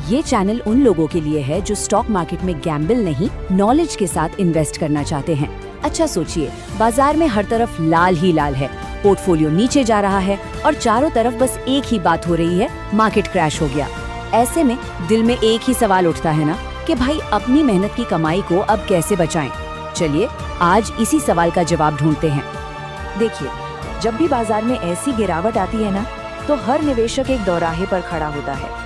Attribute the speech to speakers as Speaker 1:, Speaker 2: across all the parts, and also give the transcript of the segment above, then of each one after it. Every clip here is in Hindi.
Speaker 1: ये चैनल उन लोगों के लिए है जो स्टॉक मार्केट में गैम्बल नहीं, नॉलेज के साथ इन्वेस्ट करना चाहते हैं। अच्छा सोचिए, बाजार में हर तरफ लाल ही लाल है, पोर्टफोलियो नीचे जा रहा है और चारों तरफ बस एक ही बात हो रही है, मार्केट क्रैश हो गया। ऐसे में दिल में एक ही सवाल उठता है ना कि भाई अपनी मेहनत की कमाई को अब कैसे बचाएं? चलिए आज इसी सवाल का जवाब ढूंढते हैं। देखिए, जब भी बाजार में ऐसी गिरावट आती है ना, तो हर निवेशक एक दौराहे पर खड़ा होता है।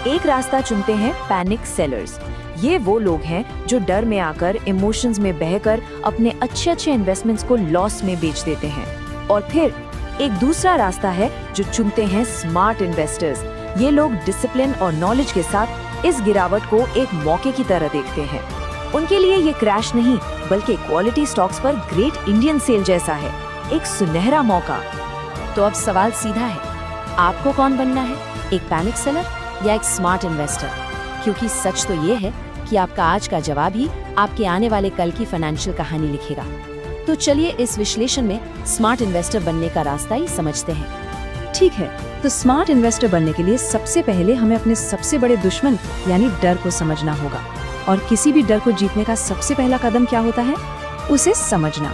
Speaker 1: एक रास्ता चुनते हैं पैनिक सेलर्स। ये वो लोग हैं जो डर में आकर, इमोशंस में बहकर अपने अच्छे इन्वेस्टमेंट्स को लॉस में बेच देते हैं। और फिर एक दूसरा रास्ता है जो चुनते हैं स्मार्ट इन्वेस्टर्स। ये लोग डिसिप्लिन और नॉलेज के साथ इस गिरावट को एक मौके की तरह देखते हैं। उनके लिए ये क्रैश नहीं, बल्कि क्वालिटी स्टॉक्स पर ग्रेट इंडियन सेल जैसा है, एक सुनहरा मौका। तो अब सवाल सीधा है, आपको कौन बनना है, एक पैनिक सेलर या एक स्मार्ट इन्वेस्टर? क्योंकि सच तो ये है कि आपका आज का जवाब ही आपके आने वाले कल की फाइनेंशियल कहानी लिखेगा। तो चलिए इस विश्लेषण में स्मार्ट इन्वेस्टर बनने का रास्ता ही समझते हैं।
Speaker 2: ठीक है, तो स्मार्ट इन्वेस्टर बनने के लिए सबसे पहले हमें अपने सबसे बड़े दुश्मन यानी डर को समझना होगा। और किसी भी डर को जीतने का सबसे पहला कदम क्या होता है? उसे समझना।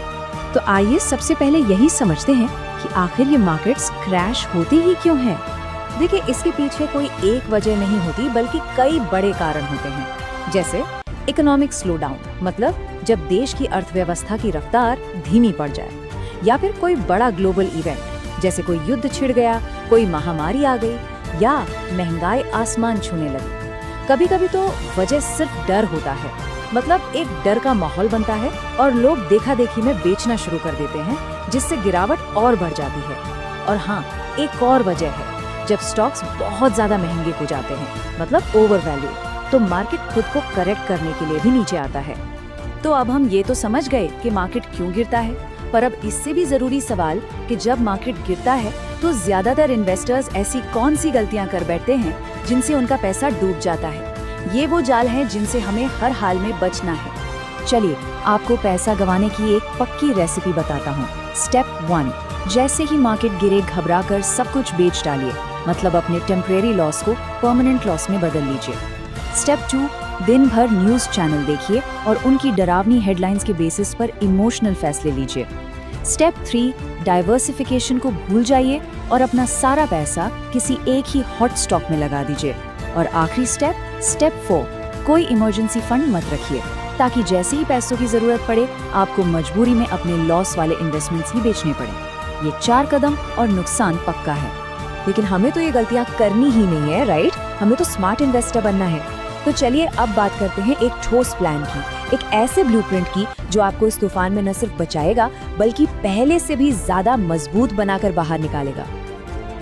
Speaker 2: तो आइए सबसे पहले यही समझते हैं कि आखिर ये मार्केट्स क्रैश होती ही क्यों हैं।
Speaker 1: देखिए, इसके पीछे कोई एक वजह नहीं होती, बल्कि कई बड़े कारण होते हैं। जैसे इकोनॉमिक स्लोडाउन, मतलब जब देश की अर्थव्यवस्था की रफ्तार धीमी पड़ जाए, या फिर कोई बड़ा ग्लोबल इवेंट जैसे कोई युद्ध छिड़ गया, कोई महामारी आ गई, या महंगाई आसमान छूने लगी। कभी कभी तो वजह सिर्फ डर होता है, मतलब एक डर का माहौल बनता है और लोग देखा देखी में बेचना शुरू कर देते हैं, जिससे गिरावट और बढ़ जाती है। और हाँ, एक और वजह है, जब स्टॉक्स बहुत ज्यादा महंगे हो जाते हैं, मतलब ओवर वैल्यू, तो मार्केट खुद को करेक्ट करने के लिए भी नीचे आता है। तो अब हम ये तो समझ गए कि मार्केट क्यों गिरता है, पर अब इससे भी जरूरी सवाल कि जब मार्केट गिरता है तो ज्यादातर इन्वेस्टर्स ऐसी कौन सी गलतियां कर बैठते हैं जिनसे उनका पैसा डूब जाता है। ये वो जाल हैं जिनसे हमें हर हाल में बचना है। चलिए आपको पैसा गंवाने की एक पक्की रेसिपी बताता हूँ। स्टेप 1, जैसे ही मार्केट गिरे घबराकर सब कुछ बेच डालिए, मतलब अपने टेम्परेरी लॉस को परमानेंट लॉस में बदल लीजिए। स्टेप 2, दिन भर न्यूज चैनल देखिए और उनकी डरावनी हेडलाइंस के बेसिस पर इमोशनल फैसले लीजिए। स्टेप 3, डाइवर्सिफिकेशन को भूल जाइए और अपना सारा पैसा किसी एक ही हॉट स्टॉक में लगा दीजिए। और आखिरी स्टेप 4, कोई इमरजेंसी फंड मत रखिए, ताकि जैसे ही पैसों की जरूरत पड़े आपको मजबूरी में अपने लॉस वाले इन्वेस्टमेंट्स ही बेचने पड़े। ये 4 कदम और नुकसान पक्का है। लेकिन हमें तो ये गलतियां करनी ही नहीं है, राइट? हमें तो स्मार्ट इन्वेस्टर बनना है। तो चलिए अब बात करते हैं एक ठोस प्लान की, एक ऐसे ब्लूप्रिंट की जो आपको इस तूफान में न सिर्फ बचाएगा, बल्कि पहले से भी ज्यादा मजबूत बनाकर बाहर निकालेगा।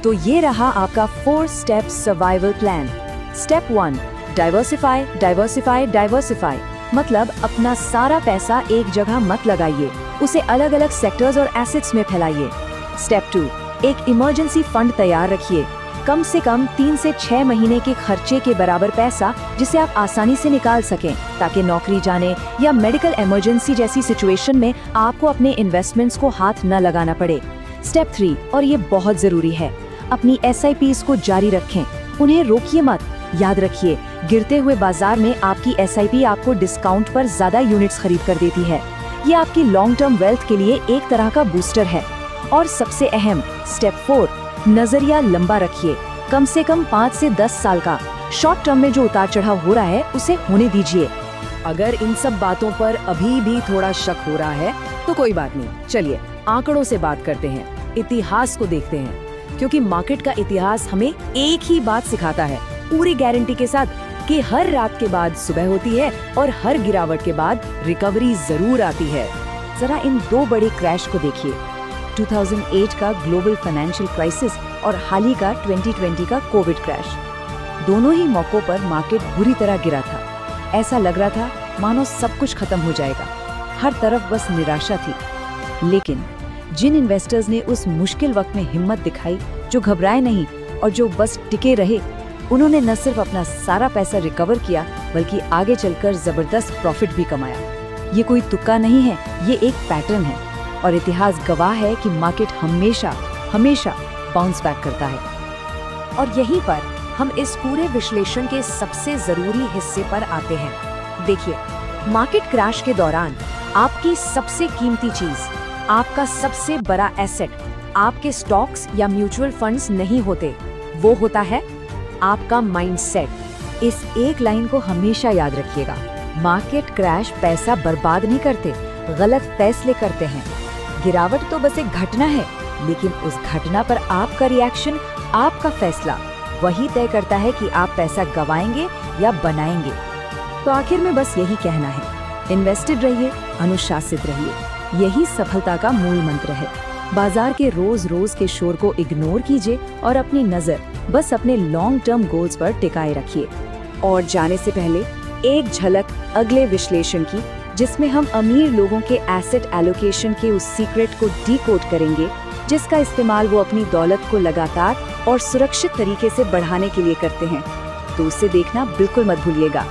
Speaker 1: तो ये रहा आपका 4 step survival plan. Step 1, diversify diversify diversify, मतलब अपना सारा पैसा एक जगह मत लगाइए, उसे अलग अलग सेक्टर्स और एसेट्स में फैलाइए। स्टेप 2, एक इमरजेंसी फंड तैयार रखिए, कम से कम 3 से 6 महीने के खर्चे के बराबर पैसा, जिसे आप आसानी से निकाल सकें, ताकि नौकरी जाने या मेडिकल इमरजेंसी जैसी सिचुएशन में आपको अपने इन्वेस्टमेंट्स को हाथ न लगाना पड़े। स्टेप 3, और ये बहुत जरूरी है, अपनी SIPs को जारी रखें, उन्हें रोकिए मत। याद रखिए, गिरते हुए बाजार में आपकी SIP आपको डिस्काउंट पर ज्यादा यूनिट्स खरीद कर देती है। ये आपकी लॉन्ग टर्म वेल्थ के लिए एक तरह का बूस्टर है। और सबसे अहम स्टेप 4, नजरिया लंबा रखिए, कम से कम 5 से 10 साल का। शॉर्ट टर्म में जो उतार चढ़ाव हो रहा है उसे होने दीजिए। अगर इन सब बातों पर अभी भी थोड़ा शक हो रहा है तो कोई बात नहीं, चलिए आंकड़ों से बात करते हैं, इतिहास को देखते हैं, क्योंकि मार्केट का इतिहास हमें एक ही बात सिखाता है, पूरी गारंटी के साथ, कि हर रात के बाद सुबह होती है और हर गिरावट के बाद रिकवरी जरूर आती है। जरा इन 2 बड़े क्रैश को देखिए, 2008 का ग्लोबल फाइनेंशियल क्राइसिस और हाल ही का 2020 का कोविड क्रैश। दोनों ही मौकों पर मार्केट बुरी तरह गिरा था। ऐसा लग रहा था मानो सब कुछ खत्म हो जाएगा, हर तरफ बस निराशा थी। लेकिन जिन इन्वेस्टर्स ने उस मुश्किल वक्त में हिम्मत दिखाई, जो घबराए नहीं और जो बस टिके रहे, उन्होंने न सिर्फ अपना सारा पैसा रिकवर किया, बल्कि आगे चलकर जबरदस्त प्रॉफिट भी कमाया। ये कोई तुक्का नहीं है, ये एक पैटर्न है और इतिहास गवाह है कि मार्केट हमेशा हमेशा बाउंस बैक करता है। और यहीं पर हम इस पूरे विश्लेषण के सबसे जरूरी हिस्से पर आते हैं। देखिए, मार्केट क्रैश के दौरान आपकी सबसे कीमती चीज, आपका सबसे बड़ा एसेट, आपके स्टॉक्स या म्यूचुअल फंड्स नहीं होते, वो होता है आपका माइंडसेट। इस एक लाइन को हमेशा याद रखिएगा। मार्केट क्रैश पैसा बर्बाद नहीं करते, गलत फैसले करते हैं। गिरावट तो बस एक घटना है, लेकिन उस घटना पर आपका रिएक्शन, आपका फैसला वही तय करता है कि आप पैसा गवाएंगे या बनाएंगे।
Speaker 2: तो आखिर में बस यही कहना है, इन्वेस्टेड रहिए, अनुशासित रहिए। यही सफलता का मूल मंत्र है। बाजार के रोज रोज के शोर को इग्नोर कीजिए और अपनी नजर बस अपने लॉन्ग टर्म गोल्स पर टिकाए रखिए। और जाने से पहले एक झलक अगले विश्लेषण की, जिसमें हम अमीर लोगों के एसेट एलोकेशन के उस सीक्रेट को डीकोड करेंगे, जिसका इस्तेमाल वो अपनी दौलत को लगातार और सुरक्षित तरीके से बढ़ाने के लिए करते हैं। तो उसे देखना बिल्कुल मत भूलिएगा।